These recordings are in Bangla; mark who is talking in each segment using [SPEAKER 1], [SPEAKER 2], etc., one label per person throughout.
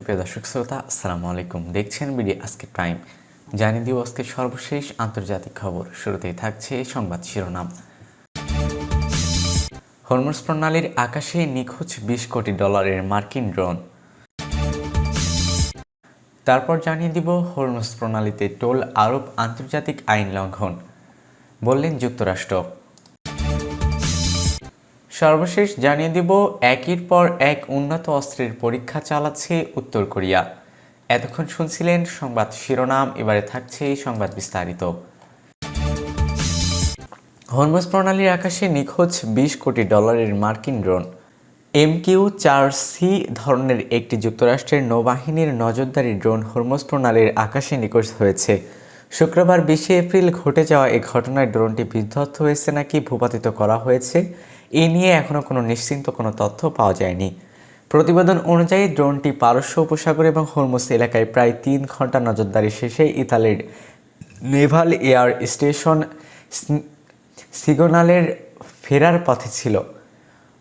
[SPEAKER 1] প্রিয় দর্শক শ্রোতা, আসসালামু আলাইকুম। দেখছেন বিডি আজকে টাইম। জানিয়ে দিব আজকের সর্বশেষ আন্তর্জাতিক খবর। শুরুতেই থাকছে সংবাদ শিরোনাম। হরমুজ প্রণালীর আকাশে নিখোঁজ $20 কোটি মার্কিন ড্রোন। তারপর জানিয়ে দিব হরমুজ প্রণালীতে টোল আরোপ আন্তর্জাতিক আইন লঙ্ঘন, বললেন যুক্তরাষ্ট্র। সর্বশেষ জানিয়ে দিব একের পর এক উন্নত অস্ত্রের পরীক্ষা চালাচ্ছে উত্তর কোরিয়া। এতক্ষণ শুনছিলেন সংবাদ শিরোনাম, এবারে থাকছে সংবাদ বিস্তারিত। হরমুজ প্রণালীর আকাশে নিখোঁজ $20 কোটি মার্কিন ড্রোন। MQ-4C ধরনের একটি যুক্তরাষ্ট্রের নৌবাহিনীর নজরদারি ড্রোন হরমুজ প্রণালীর আকাশে নিখোঁজ হয়েছে। শুক্রবার 20 এপ্রিল ঘটে যাওয়া এই ঘটনায় ড্রোনটি বিধ্বস্ত হয়েছে নাকি ভূপাতিত করা হয়েছে, এ নিয়ে এখনও কোনো নিশ্চিত কোনো তথ্য পাওয়া যায়নি। প্রতিবেদন অনুযায়ী ড্রোনটি পারস্য উপসাগর এবং হরমুজ এলাকায় প্রায় 3 ঘন্টা নজরদারি শেষে ইতালির নেভাল এয়ার স্টেশন সিগনালের ফেরার পথে ছিল।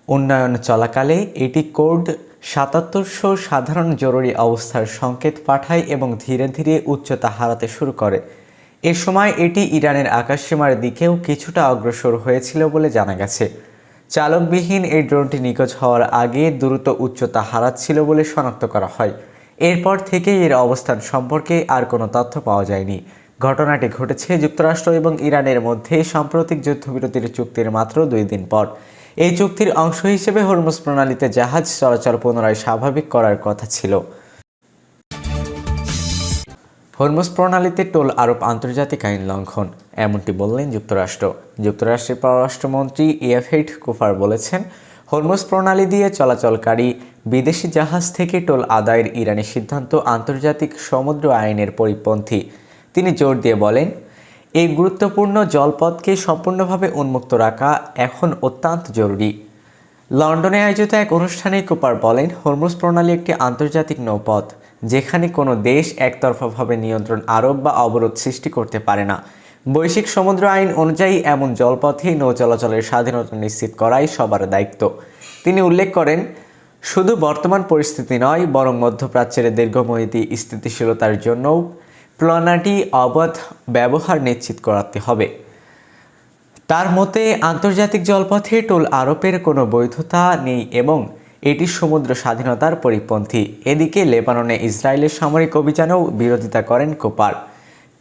[SPEAKER 1] উন্নয়ন চলাকালে এটি কোড 7700 সাধারণ জরুরি অবস্থার সংকেত পাঠায় এবং ধীরে ধীরে উচ্চতা হারাতে শুরু করে। এ সময় এটি ইরানের আকাশসীমার দিকেও কিছুটা অগ্রসর হয়েছিল বলে জানা গেছে। চালকবিহীন এই ড্রোনটি নিখোঁজ হওয়ার আগে দ্রুত উচ্চতা হারাচ্ছিল বলে শনাক্ত করা হয়। এরপর থেকে এর অবস্থান সম্পর্কে আর কোনো তথ্য পাওয়া যায়নি। ঘটনাটি ঘটেছে যুক্তরাষ্ট্র এবং ইরানের মধ্যে সাম্প্রতিক যুদ্ধবিরতির চুক্তির মাত্র 2 দিন পর। এই চুক্তির অংশ হিসেবে হরমুজ প্রণালীতে জাহাজ চলাচল পুনরায় স্বাভাবিক করার কথা ছিল। হরমুজ প্রণালীতে টোল আরোপ আন্তর্জাতিক আইন লঙ্ঘন, এমনটি বললেন যুক্তরাষ্ট্র। যুক্তরাষ্ট্রের পররাষ্ট্রমন্ত্রী ইয়েফেট কুপার বলেছেন, হরমুজ প্রণালী দিয়ে চলাচলকারী বিদেশি জাহাজ থেকে টোল আদায়ের ইরানি সিদ্ধান্ত আন্তর্জাতিক সমুদ্র আইনের পরিপন্থী। তিনি জোর দিয়ে বলেন, এই গুরুত্বপূর্ণ জলপথকে সম্পূর্ণভাবে উন্মুক্ত রাখা এখন অত্যন্ত জরুরি। লন্ডনে আয়োজিত এক অনুষ্ঠানে কুপার বলেন, হরমুজ প্রণালী একটি আন্তর্জাতিক নৌপথ, যেখানে কোনো দেশ একতরফাভাবে নিয়ন্ত্রণ আরোপ বা অবরোধ সৃষ্টি করতে পারে না। বৈশ্বিক সমুদ্র আইন অনুযায়ী এমন জলপথে নৌ চলাচলের স্বাধীনতা নিশ্চিত করাই সবার দায়িত্ব। তিনি উল্লেখ করেন, শুধু বর্তমান পরিস্থিতি নয়, বরং মধ্যপ্রাচ্যের দীর্ঘমেয়াদী স্থিতিশীলতার জন্যও প্রণালীটি অবাধ ব্যবহার নিশ্চিত করাতে হবে। তার মতে, আন্তর্জাতিক জলপথে টোল আরোপের কোনো বৈধতা নেই এবং এটি সমুদ্র স্বাধীনতার পরিপন্থী। এদিকে লেবাননে ইসরায়েলের সামরিক অভিযানেও বিরোধিতা করেন কুপার।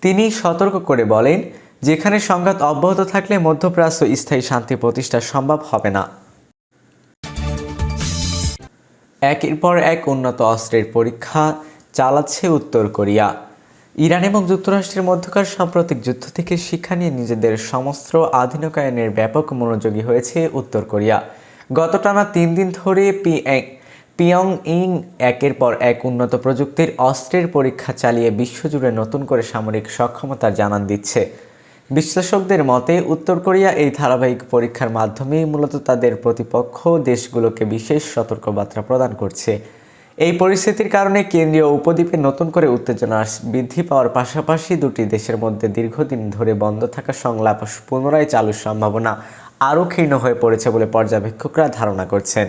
[SPEAKER 1] তিনি সতর্ক করে বলেন, যেখানে সংঘাত অব্যাহত থাকলে মধ্যপ্রাচ্য স্থায়ী শান্তি প্রতিষ্ঠা সম্ভব হবে না। একের পর এক উন্নত অস্ত্রের পরীক্ষা চালাচ্ছে উত্তর কোরিয়া। ইরান এবং যুক্তরাষ্ট্রের মধ্যকার সাম্প্রতিক যুদ্ধ থেকে শিক্ষা নিয়ে নিজেদের সমস্ত আধুনিকায়নের ব্যাপক মনোযোগী হয়েছে উত্তর কোরিয়া। গত টানা 3 দিন ধরে পিয়ংইয়ং একের পর এক উন্নত প্রযুক্তির অস্ত্রের পরীক্ষা চালিয়ে বিশ্বজুড়ে নতুন করে সামরিক সক্ষমতার জানান দিচ্ছে। বিশ্লেষকদের মতে, উত্তর কোরিয়া এই ধারাবাহিক পরীক্ষার মাধ্যমে মূলত তাদের প্রতিপক্ষ দেশগুলোকে বিশেষ সতর্কবার্তা প্রদান করছে। এই পরিস্থিতির কারণে কেন্দ্রীয় উপদ্বীপে নতুন করে উত্তেজনা বৃদ্ধি পাওয়ার পাশাপাশি দুটি দেশের মধ্যে দীর্ঘদিন ধরে বন্ধ থাকা সংলাপ পুনরায় চালুর সম্ভাবনা আরও ক্ষীণ হয়ে পড়েছে বলে পর্যবেক্ষকরা ধারণা করছেন।